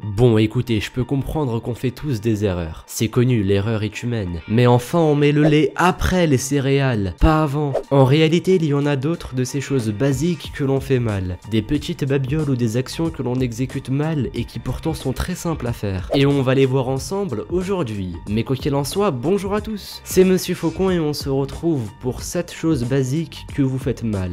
Bon écoutez, je peux comprendre qu'on fait tous des erreurs. C'est connu, l'erreur est humaine. Mais enfin on met le lait après les céréales, pas avant. En réalité il y en a d'autres de ces choses basiques que l'on fait mal. Des petites babioles ou des actions que l'on exécute mal et qui pourtant sont très simples à faire. Et on va les voir ensemble aujourd'hui. Mais quoi qu'il en soit, bonjour à tous. C'est Monsieur Faucon et on se retrouve pour 7 choses basiques que vous faites mal.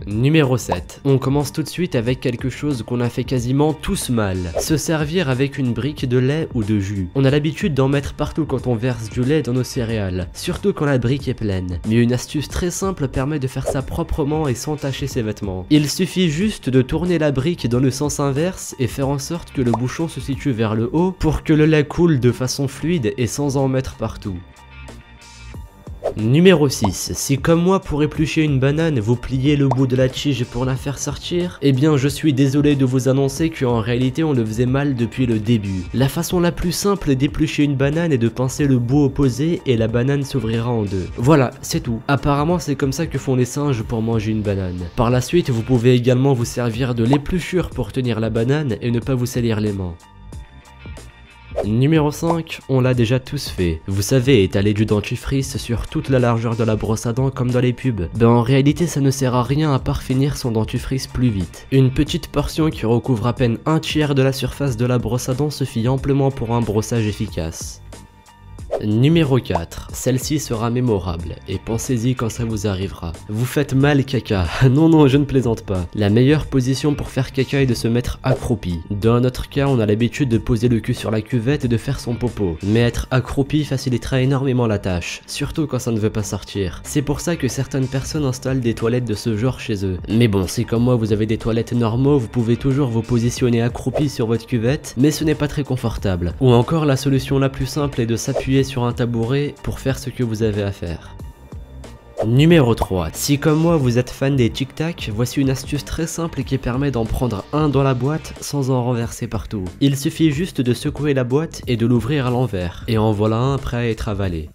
Numéro 7. On commence tout de suite avec quelque chose qu'on a fait quasiment tous mal. Se servir avec une brique de lait ou de jus. On a l'habitude d'en mettre partout quand on verse du lait dans nos céréales, surtout quand la brique est pleine. Mais une astuce très simple permet de faire ça proprement et sans tacher ses vêtements. Il suffit juste de tourner la brique dans le sens inverse et faire en sorte que le bouchon se situe vers le haut pour que le lait coule de façon fluide et sans en mettre partout. Numéro 6. Si comme moi pour éplucher une banane vous pliez le bout de la tige pour la faire sortir, eh bien je suis désolé de vous annoncer qu'en réalité on le faisait mal depuis le début. La façon la plus simple d'éplucher une banane est de pincer le bout opposé et la banane s'ouvrira en deux. Voilà, c'est tout. Apparemment c'est comme ça que font les singes pour manger une banane. Par la suite vous pouvez également vous servir de l'épluchure pour tenir la banane et ne pas vous salir les mains. Numéro 5, on l'a déjà tous fait. Vous savez, étaler du dentifrice sur toute la largeur de la brosse à dents comme dans les pubs. Ben en réalité ça ne sert à rien à part finir son dentifrice plus vite. Une petite portion qui recouvre à peine un tiers de la surface de la brosse à dents suffit amplement pour un brossage efficace. Numéro 4, celle-ci sera mémorable, et pensez-y quand ça vous arrivera. Vous faites mal caca, non je ne plaisante pas. La meilleure position pour faire caca est de se mettre accroupi. Dans notre cas on a l'habitude de poser le cul sur la cuvette et de faire son popo. Mais être accroupi facilitera énormément la tâche, surtout quand ça ne veut pas sortir. C'est pour ça que certaines personnes installent des toilettes de ce genre chez eux. Mais bon, si comme moi vous avez des toilettes normaux, vous pouvez toujours vous positionner accroupi sur votre cuvette, mais ce n'est pas très confortable. Ou encore la solution la plus simple est de s'appuyer sur un tabouret pour faire ce que vous avez à faire. Numéro 3. Si comme moi vous êtes fan des Tic Tac, voici une astuce très simple qui permet d'en prendre un dans la boîte sans en renverser partout. Il suffit juste de secouer la boîte et de l'ouvrir à l'envers, et en voilà un prêt à être avalé.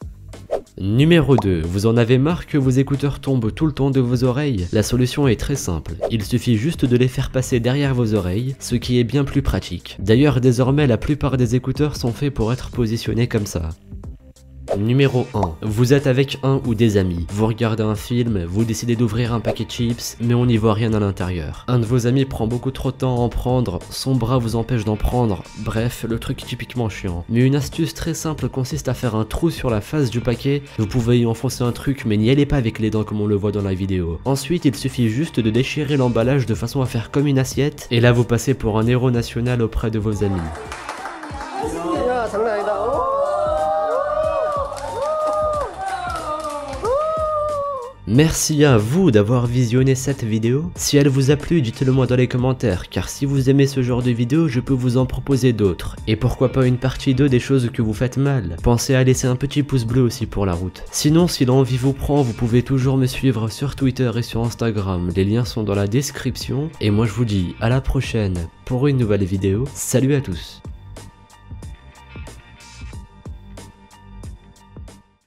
Numéro 2. Vous en avez marre que vos écouteurs tombent tout le temps de vos oreilles? La solution est très simple. Il suffit juste de les faire passer derrière vos oreilles, ce qui est bien plus pratique. D'ailleurs, désormais, la plupart des écouteurs sont faits pour être positionnés comme ça. Numéro 1. Vous êtes avec un ou des amis. Vous regardez un film, vous décidez d'ouvrir un paquet de chips, mais on n'y voit rien à l'intérieur. Un de vos amis prend beaucoup trop de temps à en prendre, son bras vous empêche d'en prendre, bref, le truc typiquement chiant. Mais une astuce très simple consiste à faire un trou sur la face du paquet, vous pouvez y enfoncer un truc mais n'y allez pas avec les dents comme on le voit dans la vidéo. Ensuite, il suffit juste de déchirer l'emballage de façon à faire comme une assiette, et là vous passez pour un héros national auprès de vos amis. Merci à vous d'avoir visionné cette vidéo. Si elle vous a plu, dites-le moi dans les commentaires, car si vous aimez ce genre de vidéo, je peux vous en proposer d'autres. Et pourquoi pas une partie 2 des choses que vous faites mal. Pensez à laisser un petit pouce bleu aussi pour la route. Sinon, si l'envie vous prend, vous pouvez toujours me suivre sur Twitter et sur Instagram. Les liens sont dans la description. Et moi je vous dis à la prochaine pour une nouvelle vidéo. Salut à tous.